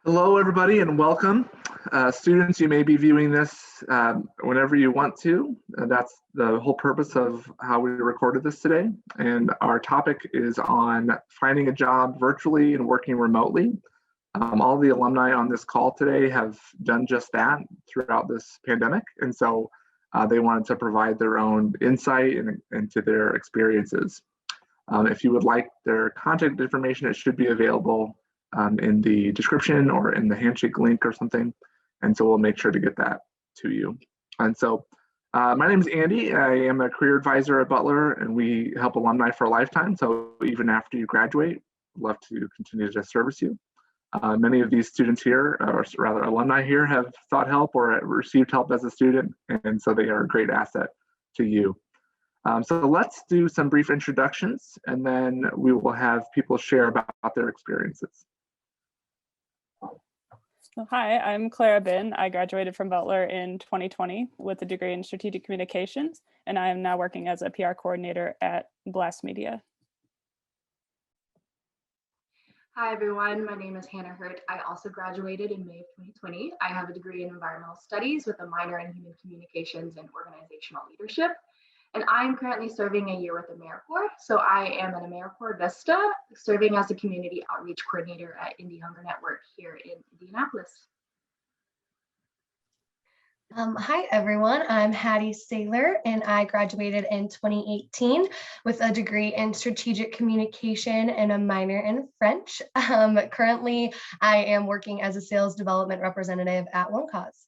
Hello, everybody, and welcome. Students, you may be viewing this whenever you want to. That's the whole purpose of how we recorded this today. And our topic is on finding a job virtually and working remotely. All the alumni on this call today have done just that throughout this pandemic. And so they wanted to provide their own insight into their experiences. If you would like their contact information, it should be available in the description or in the handshake link or something. And so we'll make sure to get that to you. And so my name is Andy. I am a career advisor at Butler, and we help alumni for a lifetime. So even after you graduate, we'd love to continue to service you. Many of these students here, or rather alumni here, have sought help or received help as a student, and so they are a great asset to you. So let's do some brief introductions, and then we will have people share about their experiences. Hi, I'm Clara Bin. I graduated from Butler in 2020 with a degree in strategic communications, and I am now working as a PR coordinator at Blast Media. Hi, everyone. My name is Hannah Hurt. I also graduated in May of 2020. I have a degree in environmental studies with a minor in human communications and organizational leadership. And I'm currently serving a year with AmeriCorps. So I am an AmeriCorps Vista, serving as a community outreach coordinator at Indie Hunger Network here in Indianapolis. Hi, everyone. I'm Hattie Saylor, and I graduated in 2018 with a degree in strategic communication and a minor in French. Currently, I am working as a sales development representative at One Cause.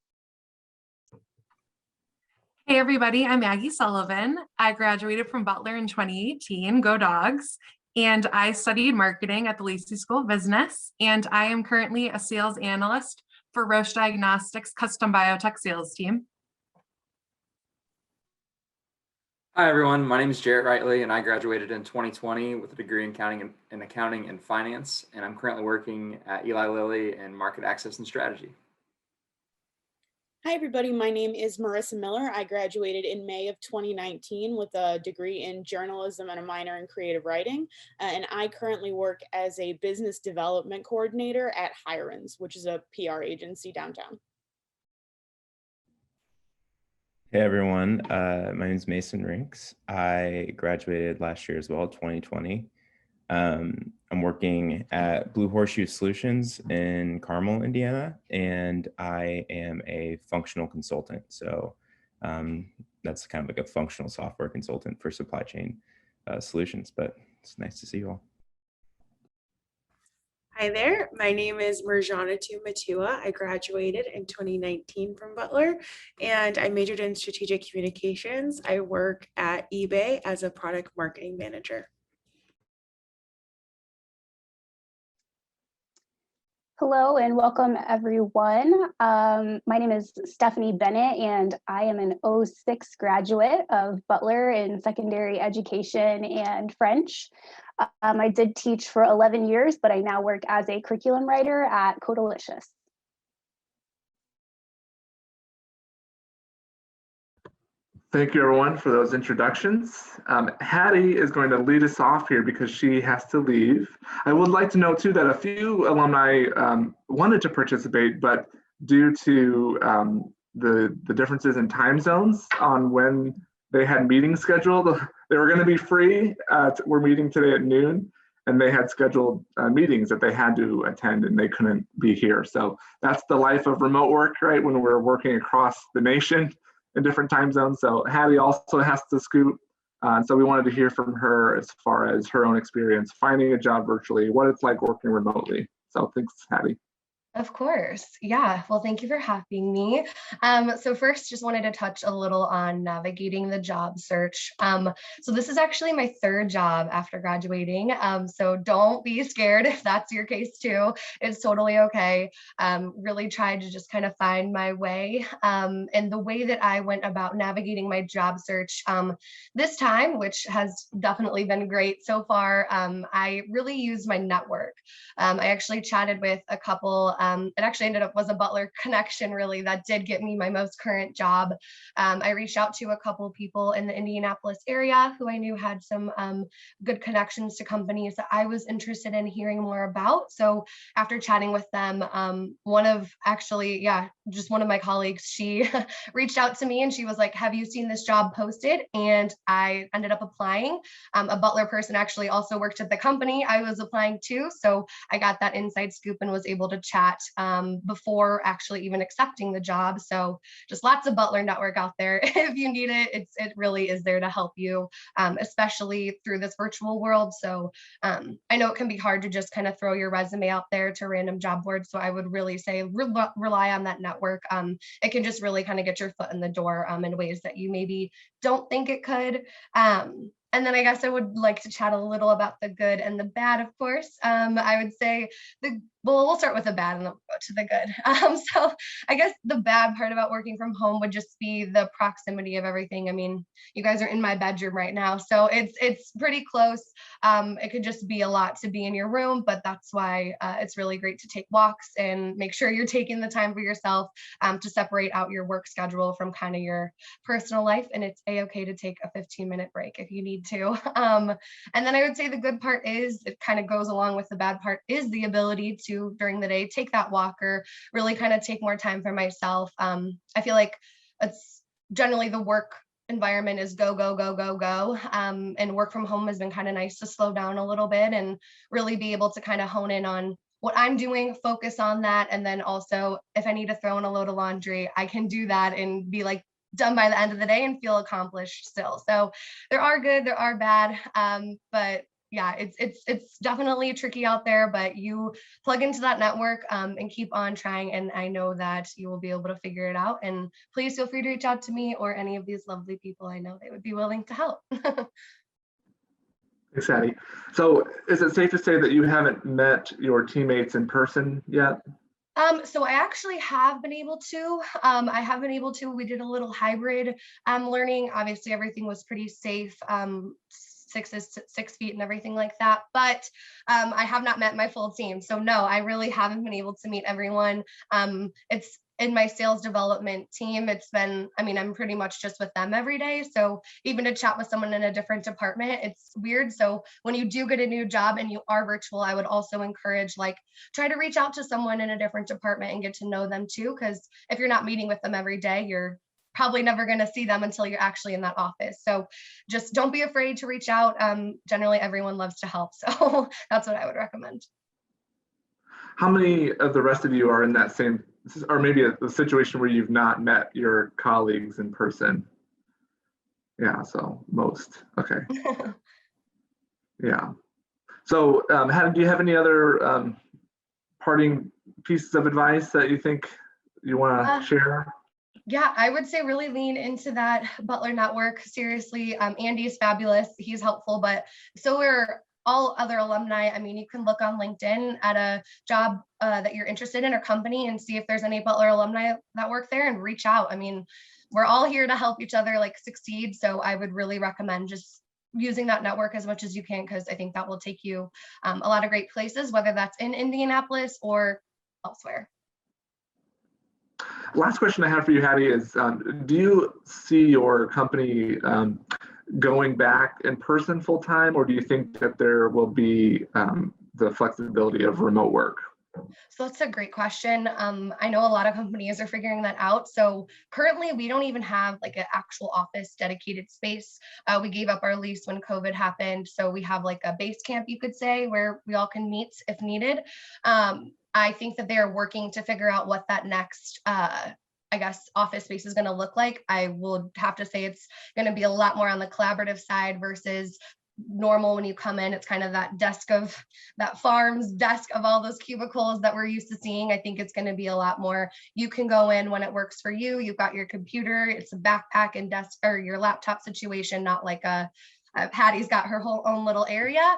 Hey everybody, I'm Maggie Sullivan. I graduated from Butler in 2018, go Dogs, and I studied marketing at the Lacey School of Business, and I am currently a sales analyst for Roche Diagnostics Custom Biotech Sales Team. Hi everyone, my name is Jarrett Rightly, and I graduated in 2020 with a degree in accounting and finance, and I'm currently working at Eli Lilly in market access and strategy. Hi, everybody. My name is Marissa Miller. I graduated in May of 2019 with a degree in journalism and a minor in creative writing. And I currently work as a business development coordinator at Hirons, which is a PR agency downtown. Hey everyone, my name is Mason Rinks. I graduated last year as well, 2020. I'm working at Blue Horseshoe Solutions in Carmel, Indiana, and I am a functional consultant. So that's kind of like a functional software consultant for supply chain solutions, but it's nice to see you all. Hi there, my name is Marjana Matua. I graduated in 2019 from Butler, and I majored in strategic communications. I work at eBay as a product marketing manager. Hello and welcome everyone. My name is Stephanie Bennett and I am an 06 graduate of Butler in secondary education and French. I did teach for 11 years, but I now work as a curriculum writer at Codalicious. Thank you, everyone, for those introductions. Hattie is going to lead us off here because she has to leave. I would like to note, too, that a few alumni wanted to participate, but due to the differences in time zones on when they had meetings scheduled, they were going to be free. We're meeting today at noon, and they had scheduled meetings that they had to attend, and they couldn't be here. So that's the life of remote work, right, when we're working across the nation in different time zones. So Hattie also has to scoot. And so we wanted to hear from her as far as her own experience finding a job virtually, what it's like working remotely. So thanks, Hattie. Of course. Yeah. Well, thank you for having me. So first, just wanted to touch a little on navigating the job search. So this is actually my third job after graduating. So don't be scared if that's your case too. It's totally okay. Really tried to just kind of find my way. And the way that I went about navigating my job search this time, which has definitely been great so far, I really used my network. I actually chatted with a couple It actually ended up was a Butler connection really that did get me my most current job. I reached out to a couple of people in the Indianapolis area who I knew had some good connections to companies that I was interested in hearing more about. So after chatting with them, one of my colleagues, she reached out to me and she was like, have you seen this job posted? And I ended up applying. A Butler person actually also worked at the company I was applying to. So I got that inside scoop and was able to chat before actually even accepting the job. So just lots of Butler Network out there. If you need it, it really is there to help you, especially through this virtual world. So I know it can be hard to just kind of throw your resume out there to random job boards. So I would really say rely on that network. It can just really kind of get your foot in the door in ways that you maybe don't think it could. And then I guess I would like to chat a little about the good and the bad, of course. I would say we'll start with the bad and then we'll go to the good. So I guess the bad part about working from home would just be the proximity of everything. I mean, you guys are in my bedroom right now, so it's pretty close. It could just be a lot to be in your room, but that's why it's really great to take walks and make sure you're taking the time for yourself to separate out your work schedule from kind of your personal life. And it's a-okay to take a 15-minute break if you need to. And then I would say the good part is, it kind of goes along with the bad part, is the ability to during the day take that walk or really kind of take more time for myself. I feel like it's generally the work environment is go, go, go, go, go. And work from home has been kind of nice to slow down a little bit and really be able to kind of hone in on what I'm doing, focus on that. And then also if I need to throw in a load of laundry, I can do that and be like done by the end of the day and feel accomplished still. So there are good, there are bad, but yeah, it's definitely tricky out there, but you plug into that network and keep on trying. And I know that you will be able to figure it out. And please feel free to reach out to me or any of these lovely people. I know they would be willing to help. Thanks, Hattie. So is it safe to say that you haven't met your teammates in person yet? So I actually have been able to. We did a little hybrid learning. Obviously, everything was pretty safe. 6 feet and everything like that. But I have not met my full team. So no, I really haven't been able to meet everyone. It's in my sales development team. It's been, I mean, I'm pretty much just with them every day. So even to chat with someone in a different department, it's weird. So when you do get a new job and you are virtual, I would also encourage, like, try to reach out to someone in a different department and get to know them too. Because if you're not meeting with them every day, you're probably never going to see them until you're actually in that office. So just don't be afraid to reach out. Generally, everyone loves to help. So that's what I would recommend. How many of the rest of you are in that same, or maybe a situation where you've not met your colleagues in person? Yeah, so most. Okay. Yeah. So do you have any other parting pieces of advice that you think you want to share? Yeah, I would say really lean into that Butler Network. Seriously, Andy's fabulous. He's helpful, but so are all other alumni. I mean, you can look on LinkedIn at a job that you're interested in or company and see if there's any Butler alumni that work there and reach out. I mean, we're all here to help each other like succeed. So I would really recommend just using that network as much as you can, because I think that will take you a lot of great places, whether that's in Indianapolis or elsewhere. Last question I have for you, Hattie, is do you see your company going back in person full time, or do you think that there will be the flexibility of remote work? So that's a great question. I know a lot of companies are figuring that out. So currently we don't even have like an actual office dedicated space. We gave up our lease when COVID happened. So we have like a base camp, you could say, where we all can meet if needed. I think that they're working to figure out what that next, I guess, office space is going to look like. I will have to say it's going to be a lot more on the collaborative side versus normal. When you come in, it's kind of that desk of that farm's desk of all those cubicles that we're used to seeing. I think it's going to be a lot more, you can go in when it works for you. You've got your computer, it's a backpack and desk or your laptop situation, not like Hattie's got her whole own little area.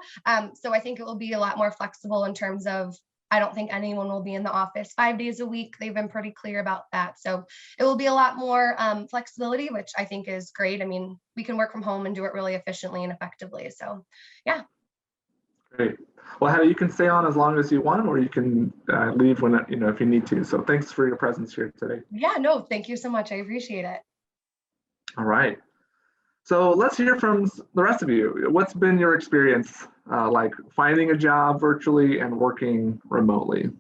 So I think it will be a lot more flexible in terms of, I don't think anyone will be in the office 5 days a week. They've been pretty clear about that. So it will be a lot more flexibility, which I think is great. I mean, we can work from home and do it really efficiently and effectively. So yeah. Great. Well, Hattie, you can stay on as long as you want, or you can leave when, if you need to. So thanks for your presence here today. Yeah, no, thank you so much. I appreciate it. All right. So let's hear from the rest of you. What's been your experience like finding a job virtually and working remotely?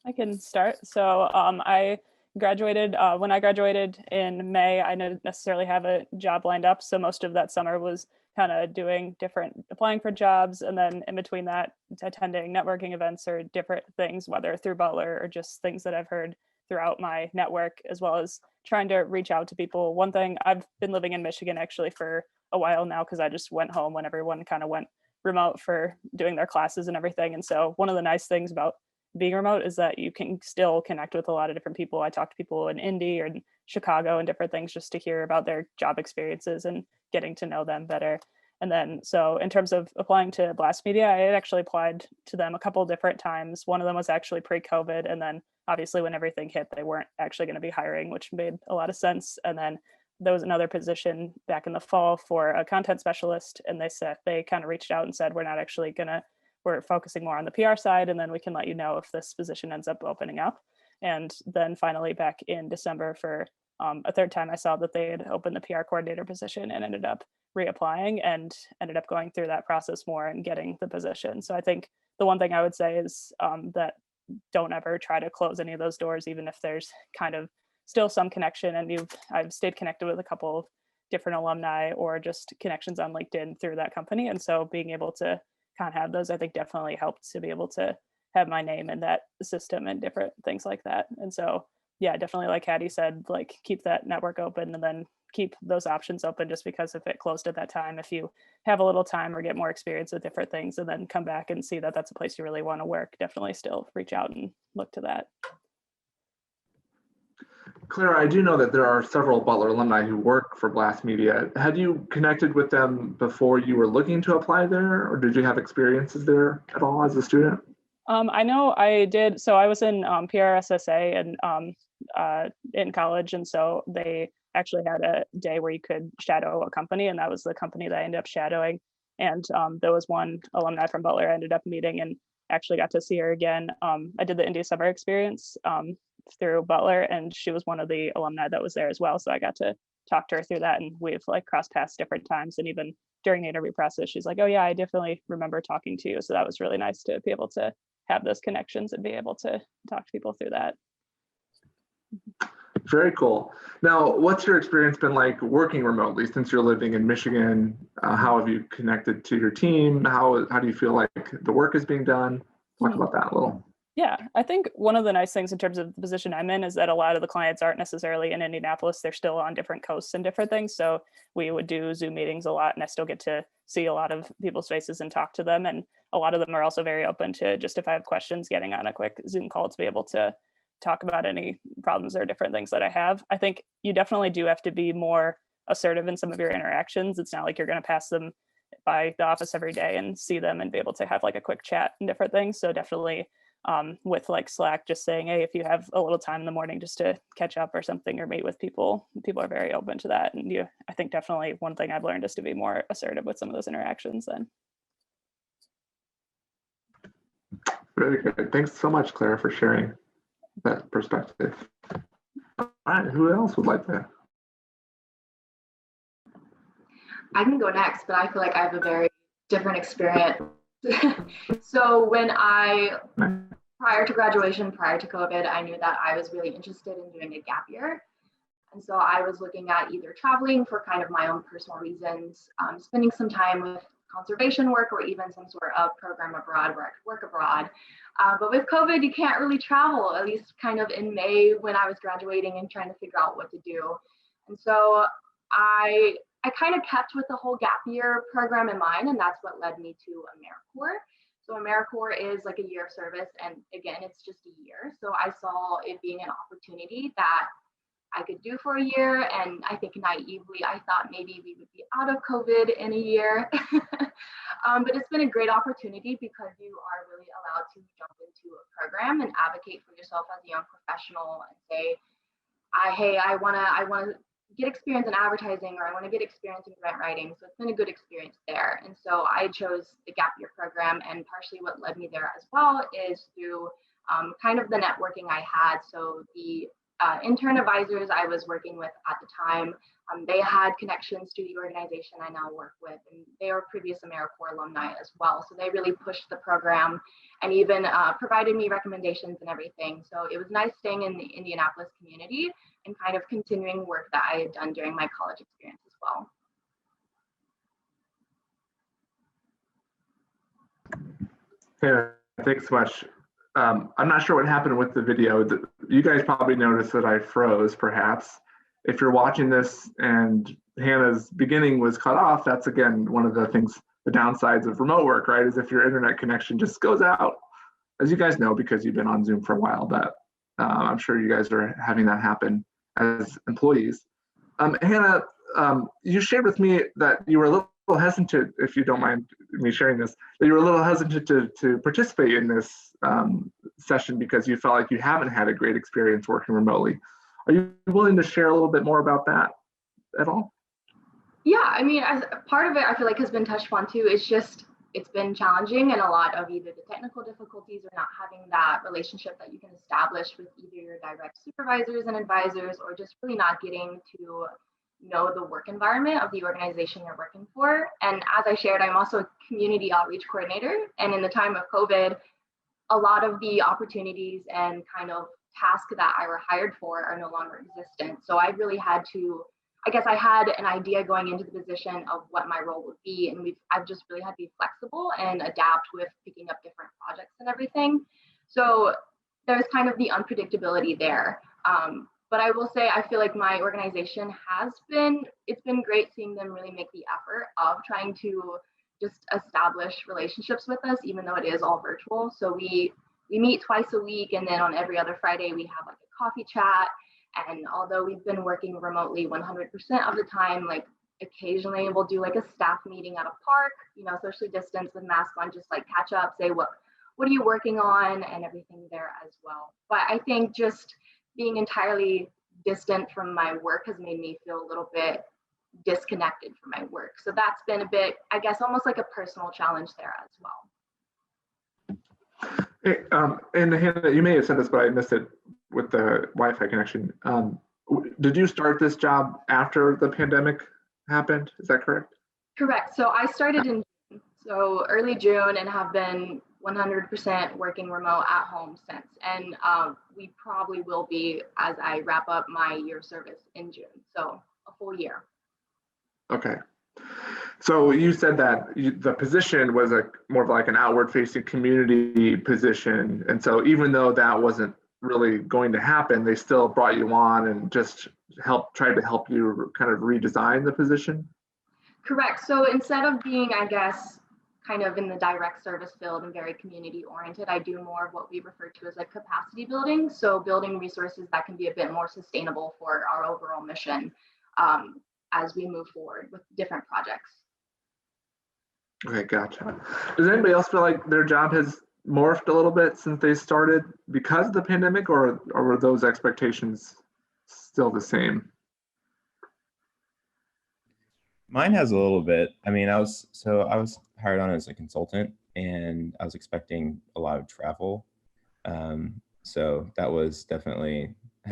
I can start. So I graduated, when I graduated in May, I didn't necessarily have a job lined up. So most of that summer was kind of doing applying for jobs. And then in between that, attending networking events or different things, whether through Butler or just things that I've heard throughout my network, as well as trying to reach out to people. One thing, I've been living in Michigan actually for a while now, because I just went home when everyone kind of went remote for doing their classes and everything. And so one of the nice things about being remote is that you can still connect with a lot of different people. I talk to people in Indy or in Chicago and different things just to hear about their job experiences and getting to know them better. And then, so in terms of applying to Blast Media, I had actually applied to them a couple of different times. One of them was actually pre-COVID. And then obviously when everything hit, they weren't actually going to be hiring, which made a lot of sense. And then there was another position back in the fall for a content specialist. And they kind of reached out and said, we're focusing more on the PR side, and then we can let you know if this position ends up opening up. And then finally back in December for a third time, I saw that they had opened the PR coordinator position and ended up reapplying and ended up going through that process more and getting the position. So I think the one thing I would say is that don't ever try to close any of those doors, even if there's kind of still some connection. And I've stayed connected with a couple of different alumni or just connections on LinkedIn through that company. And so being able to kind of have those, I think definitely helped to be able to have my name in that system and different things like that. And so, yeah, definitely like Hattie said, like keep that network open and then keep those options open, just because if it closed at that time, if you have a little time or get more experience with different things and then come back and see that that's a place you really want to work, definitely still reach out and look to that. Clara, I do know that there are several Butler alumni who work for Blast Media. Had you connected with them before you were looking to apply there, or did you have experiences there at all as a student? I know I did. So I was in PRSSA and in college, and so they actually had a day where you could shadow a company, and that was the company that I ended up shadowing. And there was one alumni from Butler I ended up meeting and actually got to see her again. I did the India summer experience through Butler, and she was one of the alumni that was there as well. So I got to talk to her through that, and we've like crossed paths different times. And even during the interview process, she's like, "Oh yeah, I definitely remember talking to you." So that was really nice to be able to have those connections and be able to talk to people through that. Very cool. Now, what's your experience been like working remotely since you're living in Michigan? How have you connected to your team? How do you feel like the work is being done? Talk about that a little. Yeah, I think one of the nice things in terms of the position I'm in is that a lot of the clients aren't necessarily in Indianapolis. They're still on different coasts and different things. So we would do Zoom meetings a lot, and I still get to see a lot of people's faces and talk to them. And a lot of them are also very open to just if I have questions, getting on a quick Zoom call to be able to talk about any problems or different things that I have. I think you definitely do have to be more assertive in some of your interactions. It's not like you're going to pass them by the office every day and see them and be able to have like a quick chat and different things. So definitely with like Slack, just saying, hey, if you have a little time in the morning just to catch up or something or meet with people are very open to that. And I think definitely one thing I've learned is to be more assertive with some of those interactions then. Very good. Thanks so much, Clara, for sharing that perspective. All right, who else would like to? I can go next, but I feel like I have a very different experience. So when prior to graduation, prior to COVID, I knew that I was really interested in doing a gap year. And so I was looking at either traveling for kind of my own personal reasons, spending some time with conservation work, or even some sort of program abroad where I could work abroad. But with COVID, you can't really travel, at least kind of in May when I was graduating and trying to figure out what to do. And so I kind of kept with the whole gap year program in mind, and that's what led me to AmeriCorps. So AmeriCorps is like a year of service, and again, it's just a year. So I saw it being an opportunity that I could do for a year, and I think naively, I thought maybe we would be out of COVID in a year. But it's been a great opportunity because you are really allowed to jump into a program and advocate for yourself as a young professional and say, hey, I wanna get experience in advertising, or I want to get experience in grant writing. So it's been a good experience there. And so I chose the gap year program, and partially what led me there as well is through kind of the networking I had. So the intern advisors I was working with at the time, they had connections to the organization I now work with, and they are previous AmeriCorps alumni as well. So they really pushed the program and even provided me recommendations and everything. So it was nice staying in the Indianapolis community and kind of continuing work that I had done during my college experience as well. Yeah, thanks so much. I'm not sure what happened with the video. You guys probably noticed that I froze, perhaps. If you're watching this and Hannah's beginning was cut off, that's again one of the things, the downsides of remote work, right? Is if your internet connection just goes out, as you guys know, because you've been on Zoom for a while, but I'm sure you guys are having that happen as employees. Hannah, you shared with me that you were a little hesitant, if you don't mind me sharing this, that you were a little hesitant to participate in this session because you felt like you haven't had a great experience working remotely. Are you willing to share a little bit more about that at all? Yeah, I mean, as part of it, I feel like has been touched upon too. It's been challenging, and a lot of either the technical difficulties or not having that relationship that you can establish with either your direct supervisors and advisors, or just really not getting to know the work environment of the organization you're working for. And as I shared, I'm also a community outreach coordinator. And in the time of COVID, a lot of the opportunities and kind of tasks that I were hired for are no longer existent. So I really had to, I guess I had an idea going into the position of what my role would be. And I've just really had to be flexible and adapt with picking up different projects and everything. So there's kind of the unpredictability there. But I will say, I feel like my organization it's been great seeing them really make the effort of trying to just establish relationships with us, even though it is all virtual. So we meet twice a week, and then on every other Friday, we have like a coffee chat. And although we've been working remotely 100% of the time, like occasionally we'll do like a staff meeting at a park, socially distanced with mask on, just like catch up, say what are you working on and everything there as well. But I think just being entirely distant from my work has made me feel a little bit disconnected from my work. So that's been a bit, I guess, almost like a personal challenge there as well. Hey, and Hannah, you may have said this, but I missed it with the Wi-Fi connection. Did you start this job after the pandemic happened? Is that correct? Correct. So I started in June, so early June, and have been 100% working remote at home since. And we probably will be as I wrap up my year of service in June. So a full year. Okay. So you said that the position was more of like an outward facing community position. And so even though that wasn't really going to happen, they still brought you on and just tried to help you kind of redesign the position? Correct. So instead of being, I guess, kind of in the direct service field and very community oriented, I do more of what we refer to as like capacity building. So building resources that can be a bit more sustainable for our overall mission as we move forward with different projects. Okay, gotcha. Does anybody else feel like their job has morphed a little bit since they started because of the pandemic, or were those expectations still the same? Mine has a little bit. I mean, I was hired on as a consultant, and I was expecting a lot of travel. So that was definitely I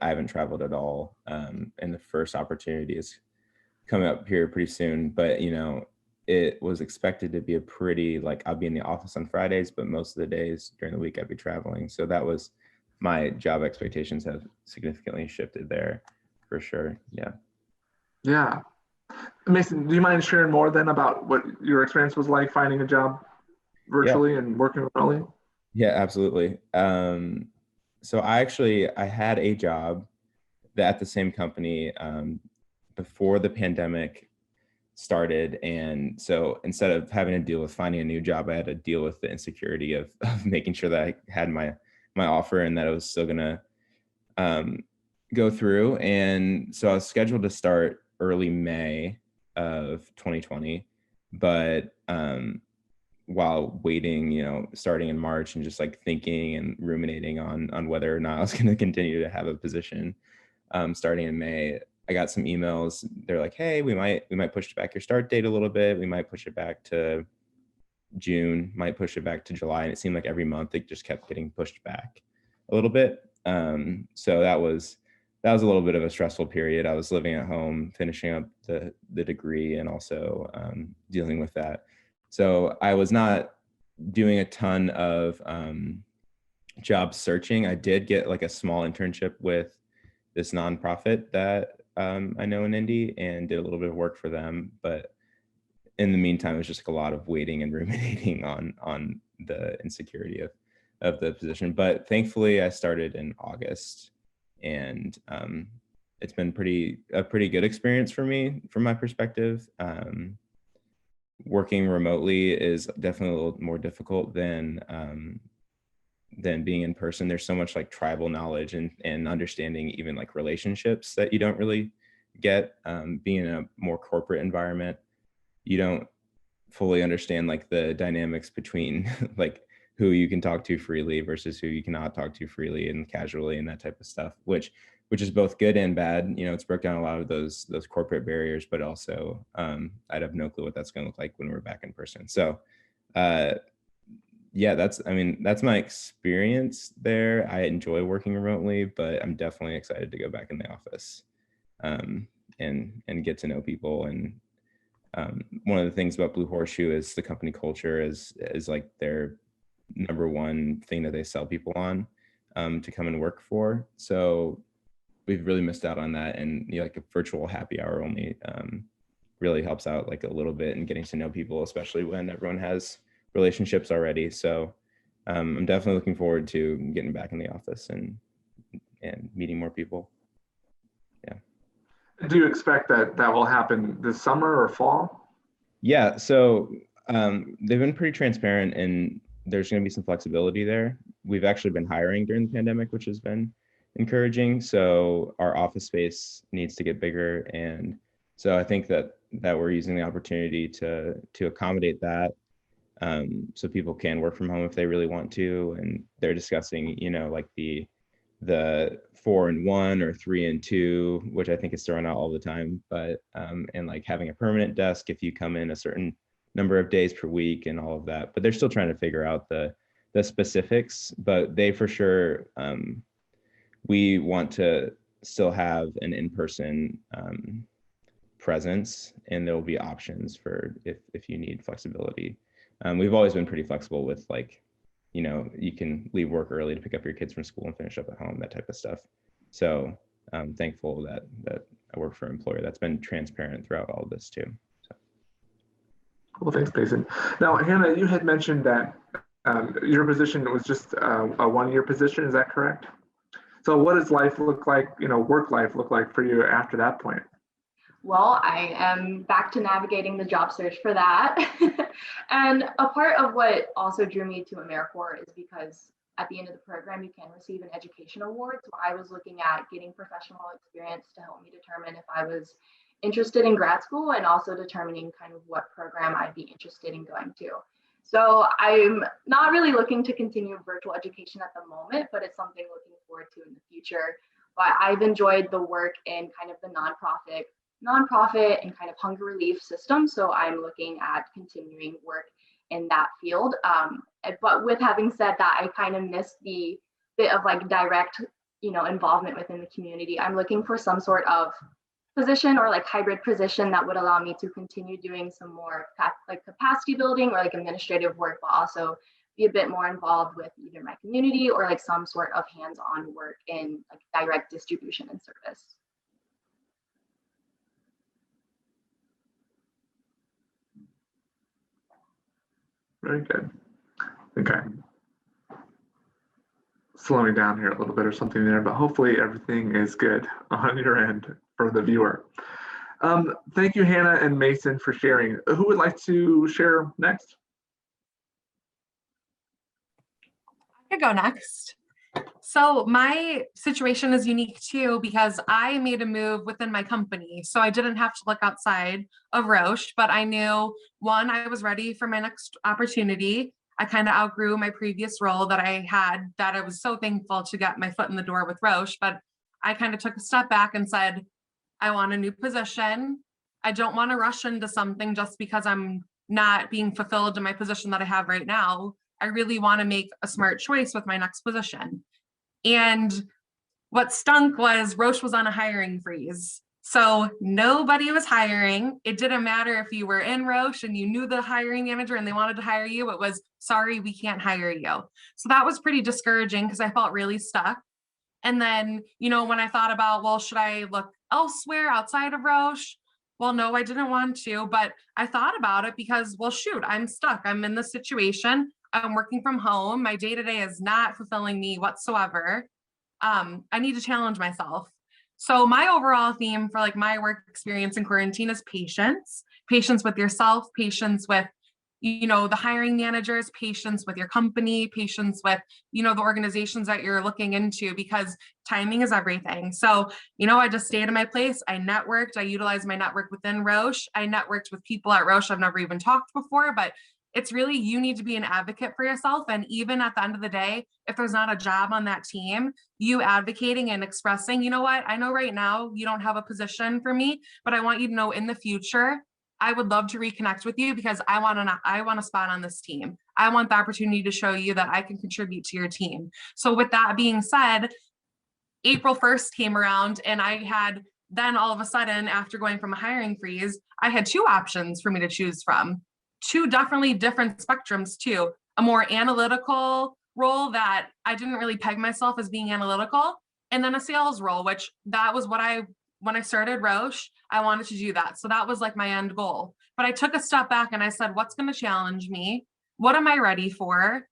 haven't traveled at all. And the first opportunity is coming up here pretty soon, but it was expected to be I'll be in the office on Fridays, but most of the days during the week I'd be traveling. So that was, my job expectations have significantly shifted there for sure. Yeah. Yeah. Mason, do you mind sharing more then about what your experience was like finding a job virtually and working remotely? Yeah, absolutely. So I had a job at the same company before the pandemic started. And so instead of having to deal with finding a new job, I had to deal with the insecurity of making sure that I had my offer and that it was still gonna go through. And so I was scheduled to start early May of 2020, but while waiting, starting in March and just like thinking and ruminating on whether or not I was going to continue to have a position starting in May, I got some emails. They're like, hey, we might push back your start date a little bit. We might push it back to June, might push it back to July. And it seemed like every month it just kept getting pushed back a little bit. So that was a little bit of a stressful period. I was living at home, finishing up the degree, and also dealing with that. So I was not doing a ton of job searching. I did get like a small internship with this nonprofit that I know in Indy, and did a little bit of work for them. But in the meantime, it was just like a lot of waiting and ruminating on the insecurity of the position. But thankfully, I started in August, and it's been a pretty good experience for me from my perspective. Working remotely is definitely a little more difficult than being in person. There's so much like tribal knowledge and understanding even like relationships that you don't really get. Being in a more corporate environment, you don't fully understand like the dynamics between like who you can talk to freely versus who you cannot talk to freely and casually, and that type of stuff, which is both good and bad. You know, it's broke down a lot of those corporate barriers, but also I'd have no clue what that's going to look like when we're back in person. So yeah, that's my experience there. I enjoy working remotely, but I'm definitely excited to go back in the office and get to know people. And one of the things about Blue Horseshoe is the company culture is like their number one thing that they sell people on to come and work for. So we've really missed out on that, and like a virtual happy hour only really helps out like a little bit in getting to know people, especially when everyone has relationships already. So I'm definitely looking forward to getting back in the office and meeting more people. Yeah. Do you expect that will happen this summer or fall? Yeah, so they've been pretty transparent, and there's going to be some flexibility there. We've actually been hiring during the pandemic, which has been encouraging. So our office space needs to get bigger, and so I think that we're using the opportunity to accommodate that, so people can work from home if they really want to. And they're discussing, like the 4-in-1 or 3-in-2, which I think is thrown out all the time, but and like having a permanent desk if you come in a certain number of days per week and all of that. But they're still trying to figure out the specifics, but they for sure, we want to still have an in-person presence, and there will be options for if you need flexibility. We've always been pretty flexible with like, you can leave work early to pick up your kids from school and finish up at home, that type of stuff. So I'm thankful that I work for an employer that's been transparent throughout all of this too. So. Cool, thanks, Mason. Now, Hannah, you had mentioned that your position was just a one-year position, is that correct? So what does life look like, work life look like for you after that point? Well, I am back to navigating the job search for that. And a part of what also drew me to AmeriCorps is because at the end of the program, you can receive an education award. So I was looking at getting professional experience to help me determine if I was interested in grad school, and also determining kind of what program I'd be interested in going to. So I'm not really looking to continue virtual education at the moment, but it's something looking forward to in the future. But I've enjoyed the work in kind of the nonprofit and kind of hunger relief system. So I'm looking at continuing work in that field. But with having said that, I kind of missed the bit of like direct, involvement within the community. I'm looking for some sort of position or like hybrid position that would allow me to continue doing some more like capacity building or like administrative work, but also be a bit more involved with either my community or like some sort of hands-on work in like direct distribution and service. Very good. Okay. Slowing down here a little bit or something there, but hopefully everything is good on your end for the viewer. Thank you, Hannah and Mason, for sharing. Who would like to share next? I could go next. So my situation is unique too, because I made a move within my company. So I didn't have to look outside of Roche, but I knew, one, I was ready for my next opportunity. I kind of outgrew my previous role that I had, that I was so thankful to get my foot in the door with Roche, but I kind of took a step back and said, I want a new position. I don't want to rush into something just because I'm not being fulfilled in my position that I have right now. I really want to make a smart choice with my next position. And what stunk was Roche was on a hiring freeze. So nobody was hiring. It didn't matter if you were in Roche and you knew the hiring manager and they wanted to hire you. It was, sorry, we can't hire you. So that was pretty discouraging because I felt really stuck. And then, you know, when I thought about, well, should I look elsewhere outside of Roche? Well, no, I didn't want to, but I thought about it because, well, shoot, I'm stuck. I'm in this situation. I'm working from home. My day-to-day is not fulfilling me whatsoever. I need to challenge myself. So my overall theme for like my work experience in quarantine is patience with yourself, patience with, you know, the hiring managers, patience with your company, patience with, you know, the organizations that you're looking into, because timing is everything. So, you know, I just stayed in my place. I networked. I utilized my network within Roche. I networked with people at Roche I've never even talked before, but it's really, you need to be an advocate for yourself. And even at the end of the day, if there's not a job on that team, you advocating and expressing, you know what, I know right now you don't have a position for me, but I want you to know in the future, I would love to reconnect with you because I want a spot on this team. I want the opportunity to show you that I can contribute to your team. So with that being said, April 1st came around and I had then all of a sudden, after going from a hiring freeze, I had two options for me to choose from. Two definitely different spectrums too. A more analytical role that I didn't really peg myself as being analytical, and then a sales role, which that was what when I started Roche, I wanted to do that. So that was like my end goal. But I took a step back and I said, what's going to challenge me? What am I ready for?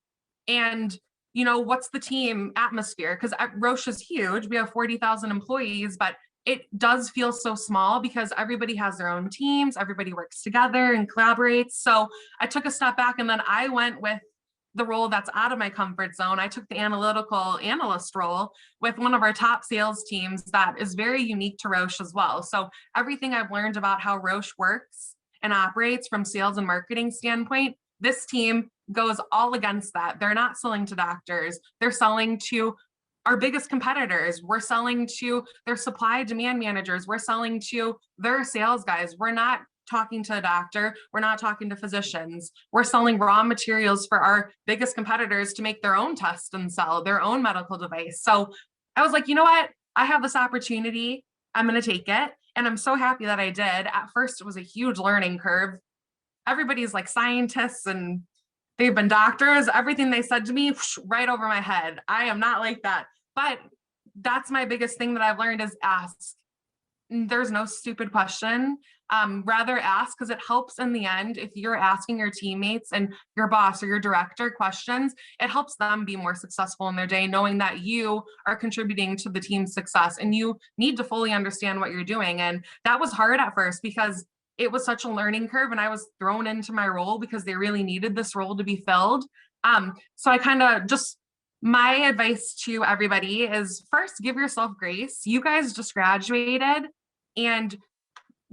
And, you know, what's the team atmosphere? Because Roche is huge. We have 40,000 employees, but it does feel so small because everybody has their own teams, everybody works together and collaborates. So I took a step back and then I went with the role that's out of my comfort zone. I took the analytical analyst role with one of our top sales teams that is very unique to Roche as well. So everything I've learned about how Roche works and operates from sales and marketing standpoint, this team goes all against that. They're not selling to doctors. They're selling to our biggest competitors. We're selling to their supply demand managers. We're selling to their sales guys. We're not talking to a doctor. We're not talking to physicians. We're selling raw materials for our biggest competitors to make their own test and sell their own medical device. So I was like, you know what? I have this opportunity. I'm going to take it. And I'm so happy that I did. At first, it was a huge learning curve. Everybody's like scientists and they've been doctors. Everything they said to me, right over my head. I am not like that. But that's my biggest thing that I've learned is ask. There's no stupid question. Rather ask, because it helps in the end. If you're asking your teammates and your boss or your director questions, it helps them be more successful in their day, knowing that you are contributing to the team's success and you need to fully understand what you're doing. And that was hard at first because it was such a learning curve and I was thrown into my role because they really needed this role to be filled. So I kind of just, my advice to everybody is first, give yourself grace. You guys just graduated, and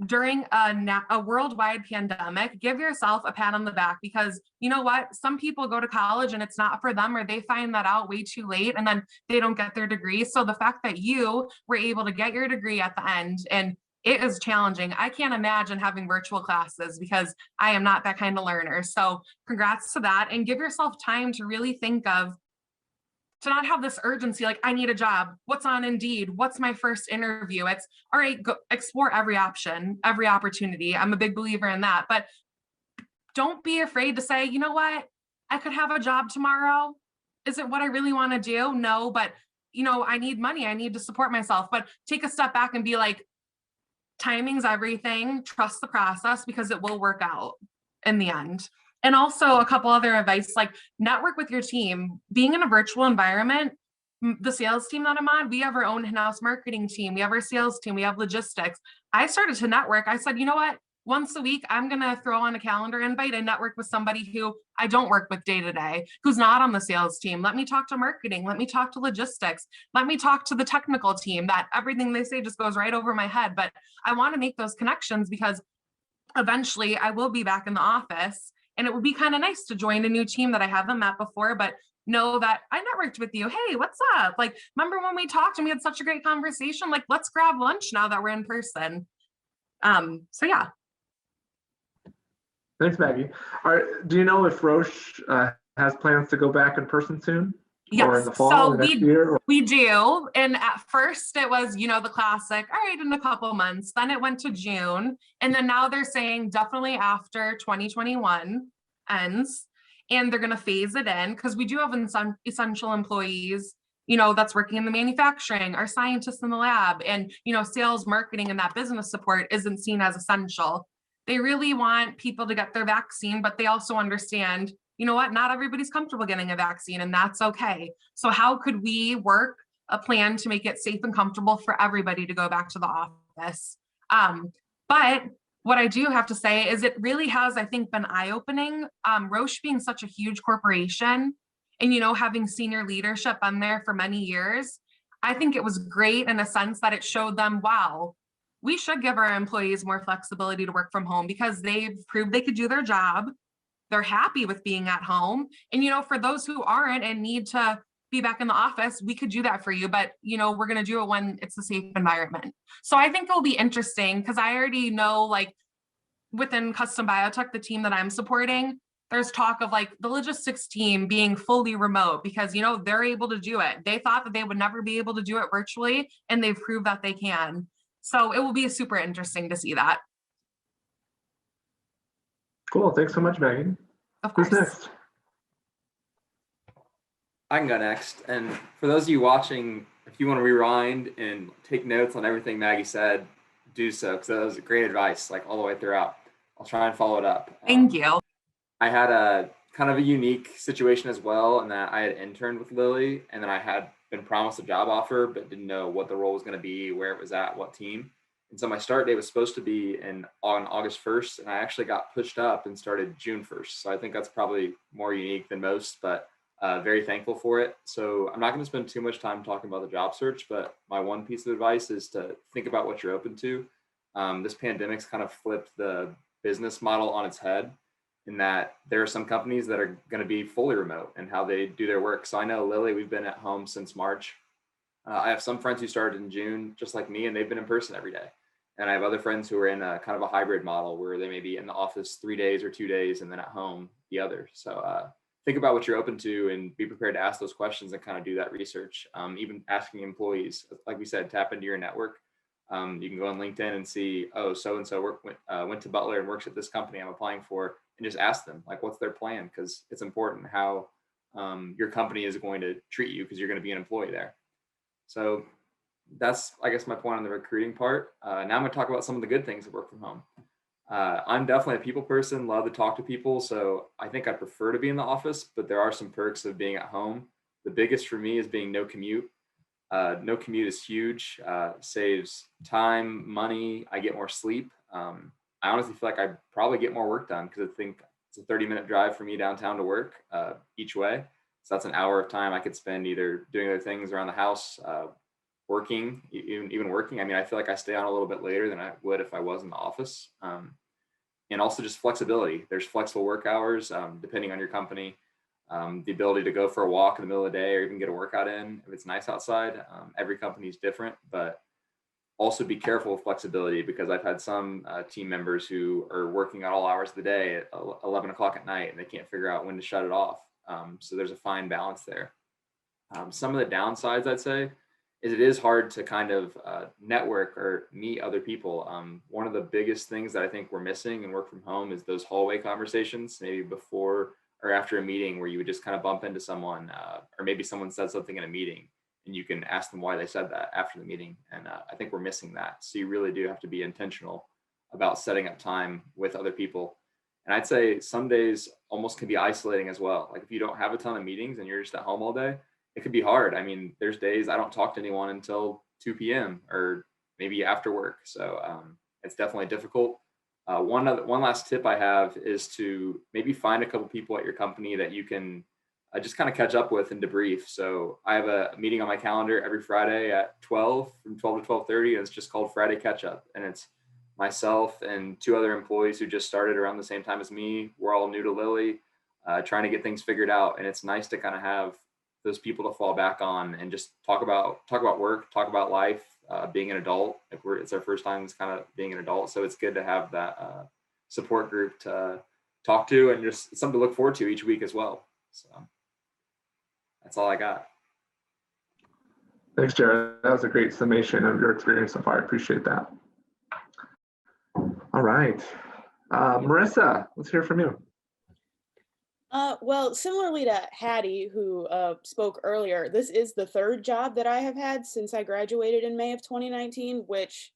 during a worldwide pandemic, give yourself a pat on the back, because you know what? Some people go to college and it's not for them, or they find that out way too late and then they don't get their degree. So the fact that you were able to get your degree at the end, and it is challenging. I can't imagine having virtual classes because I am not that kind of learner. So congrats to that, and give yourself time to really think of, to not have this urgency, like I need a job. What's on Indeed? What's my first interview? It's all right, go explore every option, every opportunity. I'm a big believer in that, but don't be afraid to say, you know what? I could have a job tomorrow. Is it what I really want to do? No, but you know, I need money. I need to support myself, but take a step back and be like, timing's everything. Trust the process because it will work out in the end. And also a couple other advice, like network with your team. Being in a virtual environment, the sales team that I'm on, we have our own in-house marketing team. We have our sales team. We have logistics. I started to network. I said, you know what? Once a week, I'm going to throw on a calendar invite and network with somebody who I don't work with day to day, who's not on the sales team. Let me talk to marketing. Let me talk to logistics. Let me talk to the technical team. That everything they say just goes right over my head. But I want to make those connections because eventually I will be back in the office. And it would be kind of nice to join a new team that I haven't met before, but know that I networked with you. Hey, what's up? Like, remember when we talked and we had such a great conversation? Like, let's grab lunch now that we're in person. So yeah. Thanks, Maggie. Do you know if Roche has plans to go back in person soon? Yes, or in the fall so or next year? we do. And at first it was, you know, the classic, all right, in a couple months. Then it went to June. And then now they're saying definitely after 2021 ends. And they're going to phase it in because we do have essential employees, you know, that's working in the manufacturing, our scientists in the lab, and, you know, sales, marketing, and that business support isn't seen as essential. They really want people to get their vaccine, but they also understand, you know what, not everybody's comfortable getting a vaccine, and that's okay. So how could we work a plan to make it safe and comfortable for everybody to go back to the office? But what I do have to say is it really has, I think, been eye-opening. Roche being such a huge corporation and, you know, having senior leadership on there for many years, I think it was great in a sense that it showed them, wow, we should give our employees more flexibility to work from home because they've proved they could do their job. They're happy with being at home. And, you know, for those who aren't and need to be back in the office, we could do that for you. But, you know, we're going to do it when it's a safe environment. So I think it'll be interesting because I already know, like, within Custom Biotech, the team that I'm supporting, there's talk of like the logistics team being fully remote because, you know, they're able to do it. They thought that they would never be able to do it virtually, and they've proved that they can. So it will be super interesting to see that. Cool. Thanks so much, Maggie. Of course. Who's next? I can go next. And for those of you watching, if you want to rewind and take notes on everything Maggie said, do so, because that was great advice, like all the way throughout. I'll try and follow it up. Thank you. I had a kind of a unique situation as well, in that I had interned with Lily, and then I had been promised a job offer, but didn't know what the role was going to be, where it was at, what team. And so my start date was supposed to be on August 1st, and I actually got pushed up and started June 1st. So I think that's probably more unique than most, but very thankful for it. So I'm not going to spend too much time talking about the job search, but my one piece of advice is to think about what you're open to. This pandemic's kind of flipped the business model on its head, in that there are some companies that are going to be fully remote and how they do their work. So I know Lily, we've been at home since March. I have some friends who started in June, just like me, and they've been in person every day. And I have other friends who are in a kind of a hybrid model where they may be in the office 3 days or 2 days and then at home the other. So think about what you're open to and be prepared to ask those questions and kind of do that research. Even asking employees, like we said, tap into your network. You can go on LinkedIn and see, oh, so-and-so went to Butler and works at this company I'm applying for, and just ask them, like, what's their plan? Because it's important how your company is going to treat you, because you're going to be an employee there. So that's, I guess, my point on the recruiting part. Now I'm going to talk about some of the good things of work from home. I'm definitely a people person, love to talk to people. So I think I prefer to be in the office, but there are some perks of being at home. The biggest for me is being no commute. No commute is huge, saves time, money. I get more sleep. I honestly feel like I probably get more work done because I think it's a 30-minute drive for me downtown to work each way. So that's an hour of time I could spend either doing other things around the house, working, even working. I mean, I feel like I stay on a little bit later than I would if I was in the office. And also just flexibility. There's flexible work hours depending on your company. The ability to go for a walk in the middle of the day or even get a workout in if it's nice outside. Every company is different, but also be careful with flexibility, because I've had some team members who are working at all hours of the day at 11 o'clock at night, and they can't figure out when to shut it off. So there's a fine balance there. Some of the downsides, I'd say, is it is hard to kind of network or meet other people. One of the biggest things that I think we're missing in work from home is those hallway conversations, maybe before or after a meeting, where you would just kind of bump into someone, or maybe someone said something in a meeting and you can ask them why they said that after the meeting. And I think we're missing that. So you really do have to be intentional about setting up time with other people. And I'd say some days almost can be isolating as well. Like if you don't have a ton of meetings and you're just at home all day, it could be hard. I mean, there's days I don't talk to anyone until 2 p.m. or maybe after work. So it's definitely difficult. One last tip I have is to maybe find a couple people at your company that you can just kind of catch up with and debrief. So I have a meeting on my calendar every Friday at 12, from 12 to 12:30, and it's just called Friday Catch Up. And it's myself and 2 other employees who just started around the same time as me. We're all new to Lily. trying to get things figured out. And it's nice to kind of have those people to fall back on and just talk about work, talk about life, being an adult. It's our first time kind of being an adult. So it's good to have that support group to talk to, and just something to look forward to each week as well. So that's all I got. Thanks, Jared. That was a great summation of your experience so far. I appreciate that. All right. Marissa, let's hear from you. Well, similarly to Hattie, who spoke earlier, this is the third job that I have had since I graduated in May of 2019, which,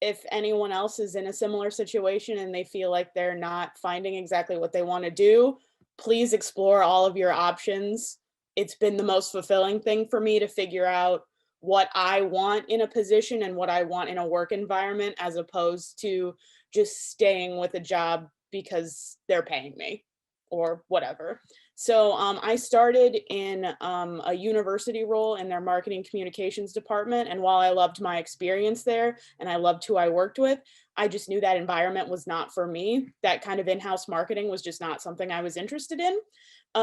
if anyone else is in a similar situation and they feel like they're not finding exactly what they want to do, please explore all of your options. It's been the most fulfilling thing for me to figure out what I want in a position and what I want in a work environment, as opposed to just staying with a job because they're paying me or whatever. So I started in a university role in their marketing communications department. And while I loved my experience there and I loved who I worked with, I just knew that environment was not for me. That kind of in-house marketing was just not something I was interested in.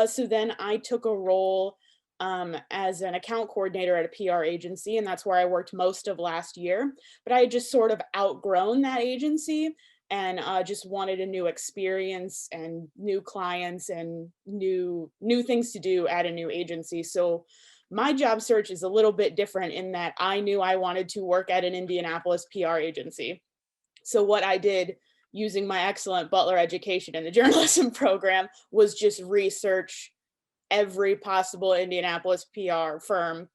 So then I took a role as an account coordinator at a PR agency, and that's where I worked most of last year. But I had just sort of outgrown that agency and just wanted a new experience and new clients and new things to do at a new agency. So my job search is a little bit different in that I knew I wanted to work at an Indianapolis PR agency. So what I did, using my excellent Butler education in the journalism program, was just research every possible Indianapolis PR firm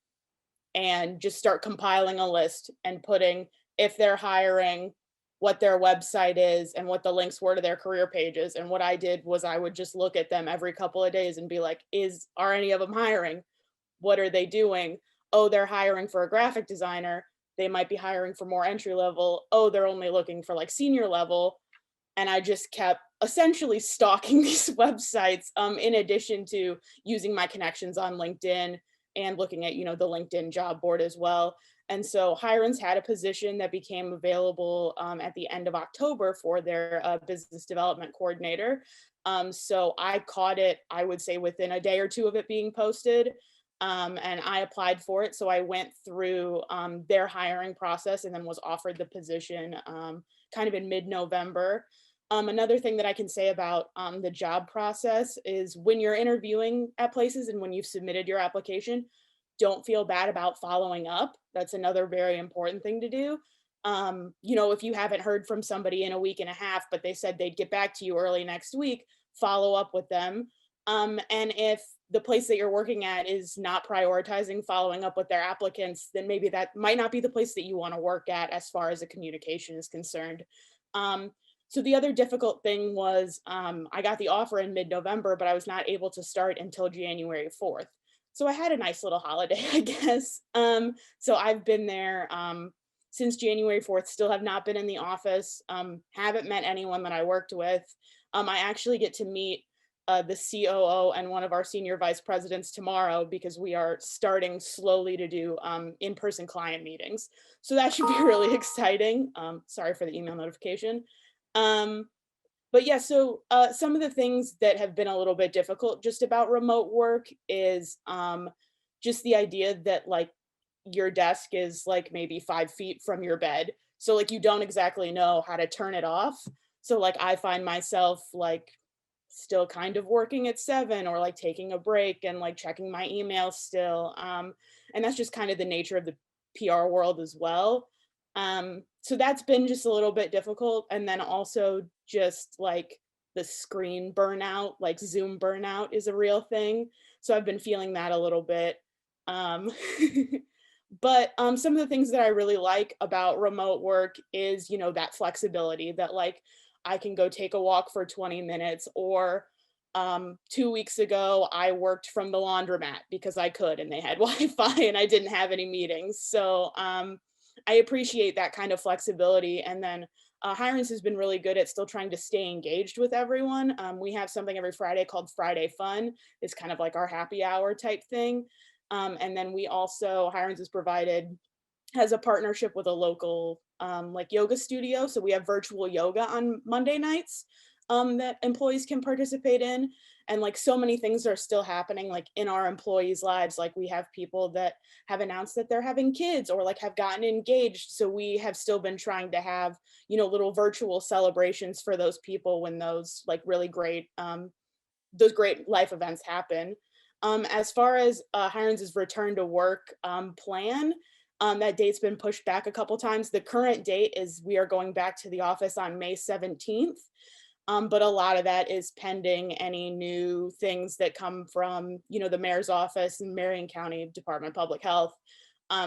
and just start compiling a list and putting, if they're hiring, what their website is and what the links were to their career pages. And what I did was I would just look at them every couple of days and be like, are any of them hiring? What are they doing? Oh, they're hiring for a graphic designer. They might be hiring for more entry level. Oh, they're only looking for like senior level. And I just kept essentially stalking these websites, in addition to using my connections on LinkedIn and looking at, the LinkedIn job board as well. And so Hirons had a position that became available at the end of October for their business development coordinator. So I caught it, I would say, within a day or two of it being posted. And I applied for it. So I went through their hiring process and then was offered the position kind of in mid-November. Another thing that I can say about the job process is when you're interviewing at places and when you've submitted your application, don't feel bad about following up. That's another very important thing to do. If you haven't heard from somebody in a week and a half, but they said they'd get back to you early next week, follow up with them. And if the place that you're working at is not prioritizing following up with their applicants, then maybe that might not be the place that you want to work at as far as the communication is concerned. So the other difficult thing was I got the offer in mid-November, but I was not able to start until January 4th. So I had a nice little holiday, I guess. So I've been there since January 4th, still have not been in the office, haven't met anyone that I worked with. I actually get to meet the COO and one of our senior vice presidents tomorrow because we are starting slowly to do in-person client meetings. So that should be really exciting. Sorry for the email notification. But yeah, so some of the things that have been a little bit difficult just about remote work is just the idea that like your desk is like maybe 5 feet from your bed. So like you don't exactly know how to turn it off. So like I find myself like still kind of working at 7 or like taking a break and like checking my email still. And that's just kind of the nature of the PR world as well. So that's been just a little bit difficult. And then also just like the screen burnout, like Zoom burnout is a real thing. So I've been feeling that a little bit. But some of the things that I really like about remote work is, that flexibility that like I can go take a walk for 20 minutes or 2 weeks ago, I worked from the laundromat because I could and they had Wi-Fi and I didn't have any meetings. So I appreciate that kind of flexibility. And then Hirons has been really good at still trying to stay engaged with everyone. We have something every Friday called Friday Fun. It's kind of like our happy hour type thing. And then we also, Hirons has a partnership with a local like yoga studio. So we have virtual yoga on Monday nights that employees can participate in. And like so many things are still happening like in our employees' lives. Like we have people that have announced that they're having kids or like have gotten engaged. So we have still been trying to have, you know, little virtual celebrations for those people when those like really great, those great life events happen. As far as Hirons' return to work plan, that date's been pushed back a couple times. The current date is we are going back to the office on May 17th. But a lot of that is pending any new things that come from, you know, the mayor's office and Marion County Department of Public Health.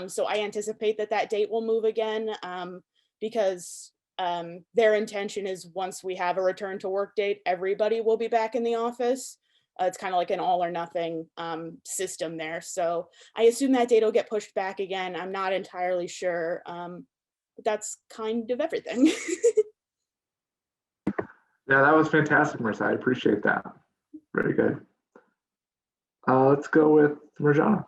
So I anticipate that that date will move again because their intention is once we have a return to work date, everybody will be back in the office. It's kind of like an all or nothing system there. So I assume that date will get pushed back again. I'm not entirely sure, but that's kind of everything. Yeah, that was fantastic, Marissa. I appreciate that. Very good. Let's go with Marjana.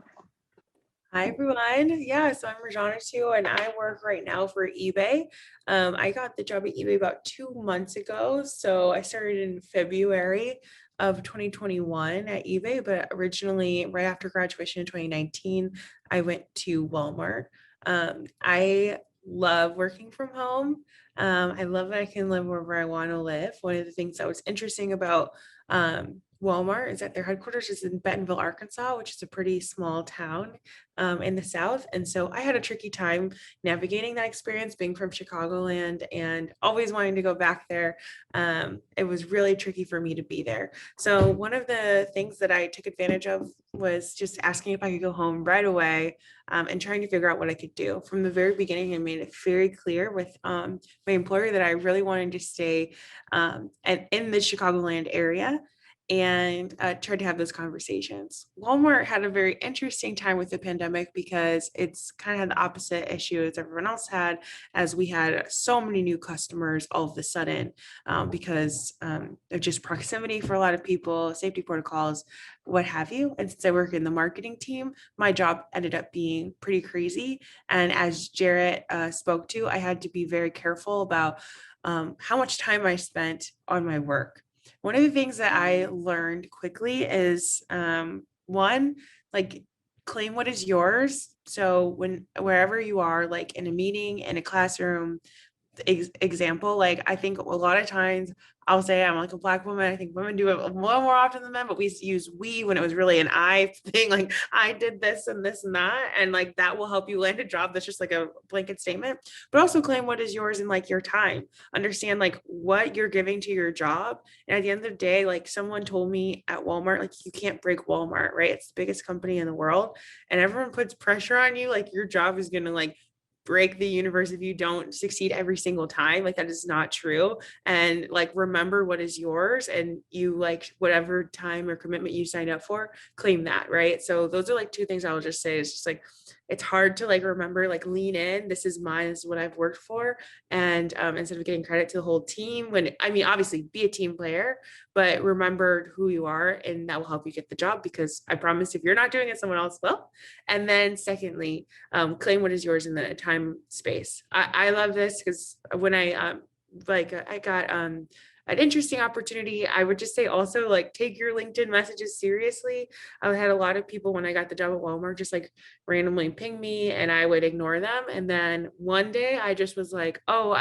Hi everyone. Yeah, so I'm Marjana too, and I work right now for eBay. I got the job at eBay about 2 months ago. So I started in February of 2021 at eBay, but originally right after graduation in 2019, I went to Walmart. I love working from home. I love that I can live wherever I want to live. One of the things that was interesting about Walmart is that their headquarters is in Bentonville, Arkansas, which is a pretty small town in the South. And so I had a tricky time navigating that experience being from Chicagoland and always wanting to go back there. It was really tricky for me to be there. So one of the things that I took advantage of was just asking if I could go home right away and trying to figure out what I could do. From the very beginning, I made it very clear with my employer that I really wanted to stay in the Chicagoland area and tried to have those conversations. Walmart had a very interesting time with the pandemic because it's kind of had the opposite issue as everyone else had, as we had so many new customers all of a sudden because of just proximity for a lot of people, safety protocols, what have you. And since I work in the marketing team, my job ended up being pretty crazy. And as Jarrett spoke to, I had to be very careful about how much time I spent on my work. One of the things that I learned quickly is one, like claim what is yours. So wherever you are, like in a meeting, in a classroom, example, like I think a lot of times I'll say I'm like a Black woman. I think women do it a little more often than men, but we use we when it was really an I thing, like I did this and this and that, and like that will help you land a job. That's just like a blanket statement. But also claim what is yours and like your time. Understand like what you're giving to your job. And at the end of the day, like someone told me at Walmart, like you can't break Walmart, right? It's the biggest company in the world, and everyone puts pressure on you. Like your job is gonna like break the universe if you don't succeed every single time. Like that is not true. And like remember what is yours, and you like whatever time or commitment you signed up for, claim that, right? So those are like two things I will just say. It's just like it's hard to like remember, like lean in, this is mine, this is what I've worked for. And instead of getting credit to the whole team, when I mean obviously be a team player, but remember who you are, and that will help you get the job, because I promise if you're not doing it, someone else will. And then secondly, claim what is yours in the time space. I love this because when I got an interesting opportunity, I would just say also like take your LinkedIn messages seriously. I had a lot of people when I got the job at Walmart just like randomly ping me, and I would ignore them. And then one day I just was like, oh,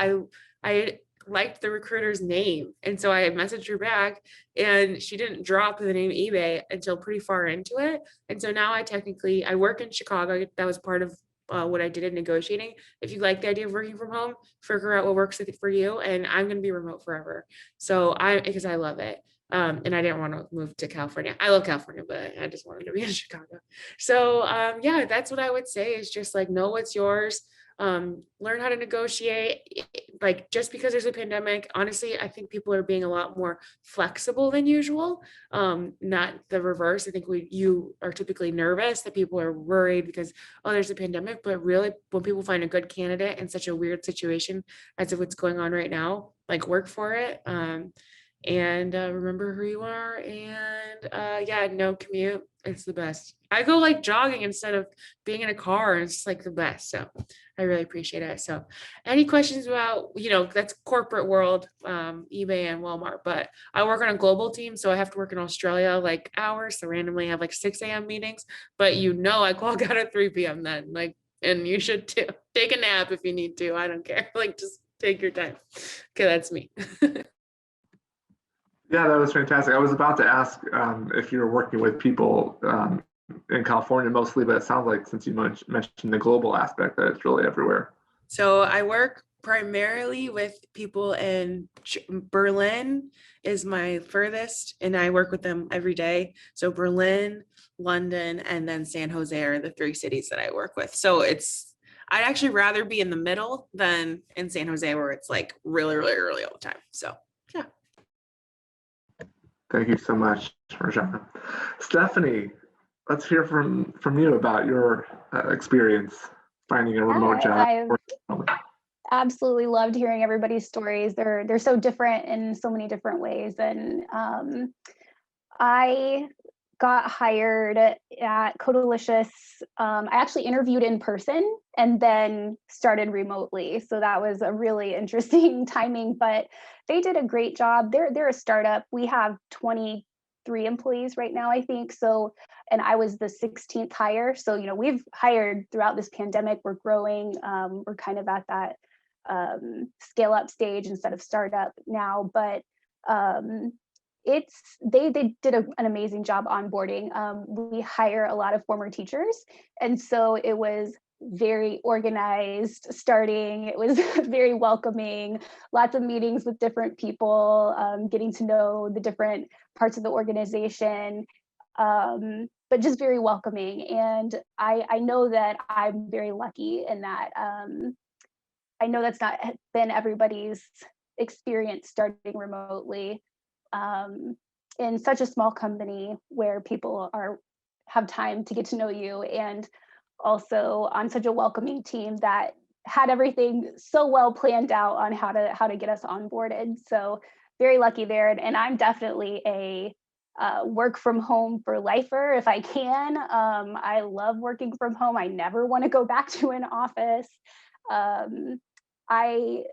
I liked the recruiter's name. And so I messaged her back, and she didn't drop the name eBay until pretty far into it. And so now I work in Chicago. That was part of what I did in negotiating. If you like the idea of working from home, figure out what works for you. And I'm going to be remote forever. So because I love it. And I didn't want to move to California. I love California, but I just wanted to be in Chicago. So yeah, that's what I would say is just like, know what's yours. Learn how to negotiate. Like just because there's a pandemic, honestly, I think people are being a lot more flexible than usual. Not the reverse. I think you are typically nervous that people are worried because, oh, there's a pandemic, but really when people find a good candidate in such a weird situation as of what's going on right now, like work for it. And remember who you are, and yeah, no commute. it's the best. I go like jogging instead of being in a car, and it's like the best. So I really appreciate it. So any questions about, that's corporate world, eBay and Walmart, but I work on a global team. So I have to work in Australia, like hours. So randomly have like 6 a.m. meetings, but I clock out at 3 p.m. then, like, and you should too. Take a nap if you need to. I don't care. Like, just take your time. Okay, that's me. Yeah, that was fantastic. I was about to ask if you're working with people in California mostly, but it sounds like since you mentioned the global aspect, that it's really everywhere. So I work primarily with people in Berlin is my furthest, and I work with them every day. So Berlin, London, and then San Jose are the 3 cities that I work with. So I'd actually rather be in the middle than in San Jose, where it's like really, really early all the time. So yeah. Thank you so much, Marjana. Stephanie, let's hear from you about your experience finding a remote job. I've absolutely loved hearing everybody's stories. They're so different in so many different ways. And I got hired at Codalicious. I actually interviewed in person and then started remotely. So that was a really interesting timing, but they did a great job. They're a startup. We have 23 employees right now, I think. So, and I was the 16th hire. So, we've hired throughout this pandemic. We're growing. We're kind of at that scale up stage instead of startup now, but they did an amazing job onboarding. We hire a lot of former teachers, and so it was very organized starting. It was very welcoming, lots of meetings with different people, getting to know the different parts of the organization, but just very welcoming. And I know that I'm very lucky in that. I know that's not been everybody's experience starting remotely. In such a small company where people have time to get to know you, and also on such a welcoming team that had everything so well planned out on how to get us onboarded. So very lucky there. And I'm definitely a work from home for lifer if I can. I love working from home. I never want to go back to an office. I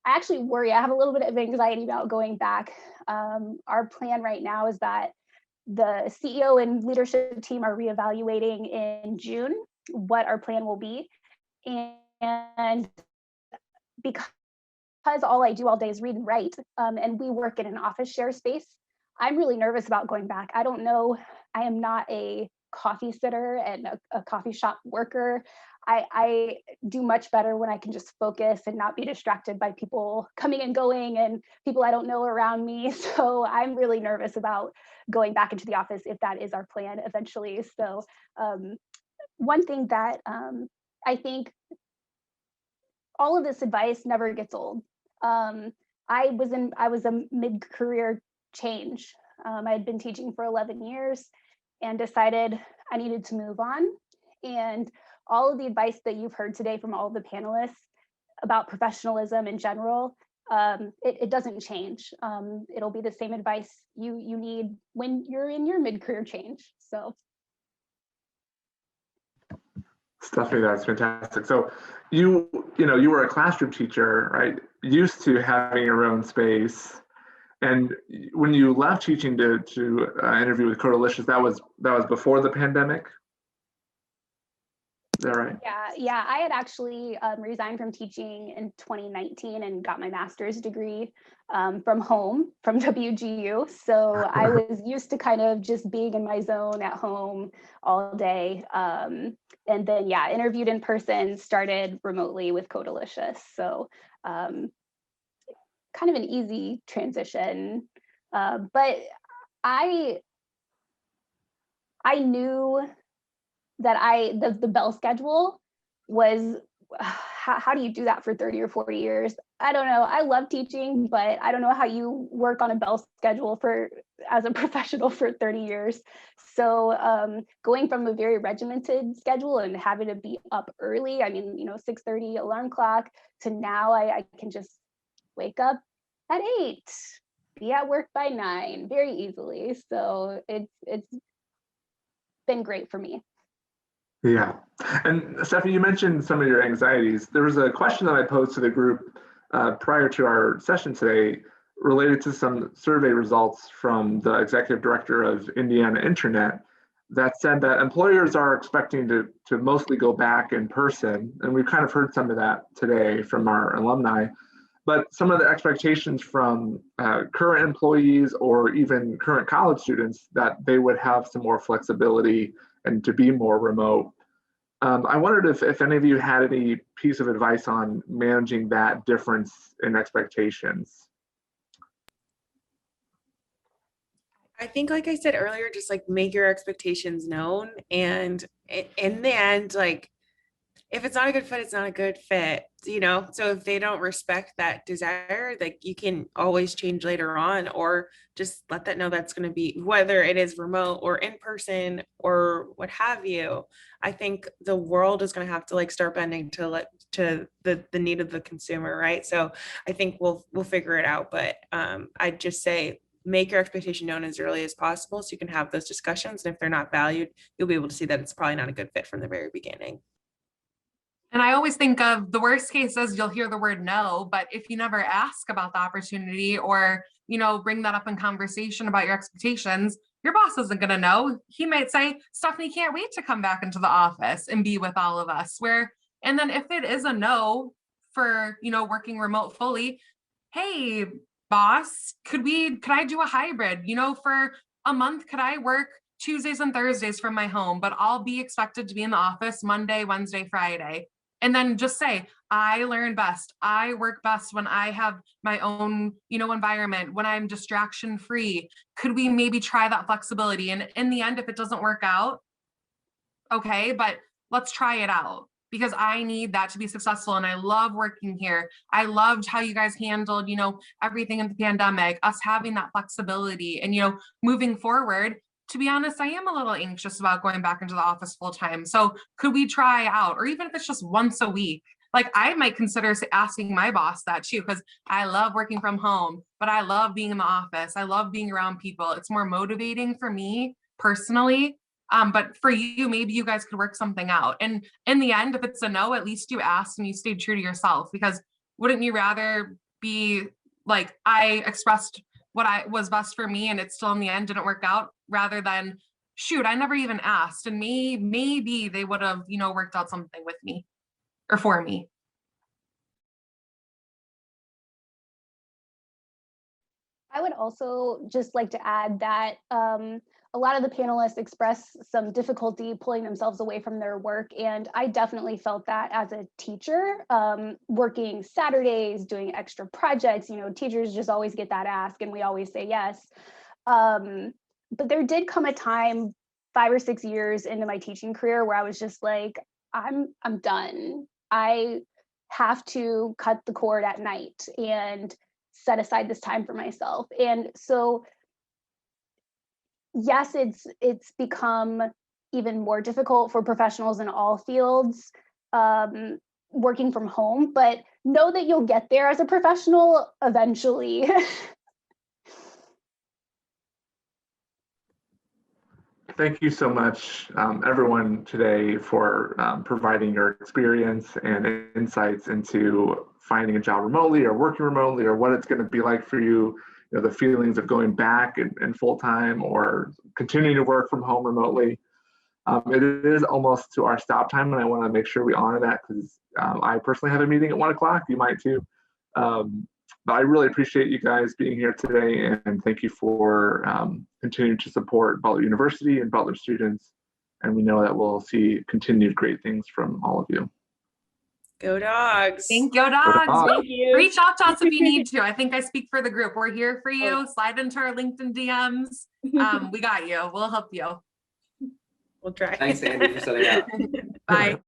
actually worry. I have a little bit of anxiety about going back. Our plan right now is that the CEO and leadership team are reevaluating in June what our plan will be. And because all I do all day is read and write, and we work in an office share space, I'm really nervous about going back. I don't know. I am not a coffee sitter and a coffee shop worker. I do much better when I can just focus and not be distracted by people coming and going and people I don't know around me. So I'm really nervous about going back into the office if that is our plan eventually. So one thing that I think all of this advice never gets old. I was a mid-career change. I had been teaching for 11 years and decided I needed to move on. And all of the advice that you've heard today from all of the panelists about professionalism in general, it doesn't change. It'll be the same advice you need when you're in your mid-career change. So. Stephanie, that's fantastic. So you were a classroom teacher, right? Used to having your own space. And when you left teaching to interview with Codalicious, that was before the pandemic? Is that right? Yeah. I had actually resigned from teaching in 2019 and got my master's degree from home, from WGU. So I was used to kind of just being in my zone at home all day. And then, interviewed in person, started remotely with Codalicious. So kind of an easy transition. But I knew that the bell schedule was, how do you do that for 30 or 40 years? I don't know. I love teaching, but I don't know how you work on a bell schedule as a professional for 30 years. So going from a very regimented schedule and having to be up early, 6:30 alarm clock, to now I can just wake up at 8, be at work by 9 very easily. So it's been great for me. Yeah. And Stephanie, you mentioned some of your anxieties. There was a question that I posed to the group prior to our session today related to some survey results from the executive director of Indiana Internet that said that employers are expecting to mostly go back in person. And we've kind of heard some of that today from our alumni. But some of the expectations from current employees or even current college students that they would have some more flexibility and to be more remote. I wondered if any of you had any piece of advice on managing that difference in expectations. I think, like I said earlier, just like make your expectations known. And in the end, like, if it's not a good fit, it's not a good fit, you know? So if they don't respect that desire, like you can always change later on, or just let that know that's going to be, whether it is remote or in person or what have you. I think the world is going to have to like start bending to the need of the consumer, right? So I think we'll figure it out. But I'd just say, make your expectation known as early as possible so you can have those discussions. And if they're not valued, you'll be able to see that it's probably not a good fit from the very beginning. And I always think of the worst case is you'll hear the word no, but if you never ask about the opportunity or, you know, bring that up in conversation about your expectations, your boss isn't going to know. He might say, Stephanie can't wait to come back into the office and be with all of us. And then if it is a no for, you know, working remote fully, hey, boss, could I do a hybrid? You know, for a month, could I work Tuesdays and Thursdays from my home, but I'll be expected to be in the office Monday, Wednesday, Friday. And then just say, I learn best. I work best when I have my own, you know, environment, when I'm distraction free. Could we maybe try that flexibility? And in the end, if it doesn't work out, okay, but let's try it out, because I need that to be successful. And I love working here. I loved how you guys handled, you know, everything in the pandemic, us having that flexibility and, you know, moving forward. To be honest, I am a little anxious about going back into the office full time. So could we try out, or even if it's just once a week, like I might consider asking my boss that too, because I love working from home, but I love being in the office. I love being around people. It's more motivating for me personally. But for you, maybe you guys could work something out. And in the end, if it's a no, at least you asked and you stayed true to yourself, because wouldn't you rather be like, I expressed what was best for me and it still in the end didn't work out, rather than, shoot, I never even asked. And maybe they would have, you know, worked out something with me or for me. I would also just like to add that a lot of the panelists express some difficulty pulling themselves away from their work. And I definitely felt that as a teacher, working Saturdays, doing extra projects. You know, teachers just always get that ask and we always say yes. But there did come a time 5 or 6 years into my teaching career where I was just like, I'm done. I have to cut the cord at night and set aside this time for myself. And so, yes, it's become even more difficult for professionals in all fields working from home, but know that you'll get there as a professional eventually. Thank you so much, everyone today, for providing your experience and insights into finding a job remotely or working remotely, or what it's going to be like for you, you know, the feelings of going back and full-time or continuing to work from home remotely. It is almost to our stop time, and I want to make sure we honor that, because I personally have a meeting at 1 o'clock. You might too. But I really appreciate you guys being here today, and thank you for continuing to support Butler University and Butler students. And we know that we'll see continued great things from all of you. Go Dogs. Go Dogs. Thank you. Reach out to us if you need to. I think I speak for the group. We're here for you. Slide into our LinkedIn DMs. We got you. We'll help you. We'll try. Thanks, Andy, for setting up. Bye.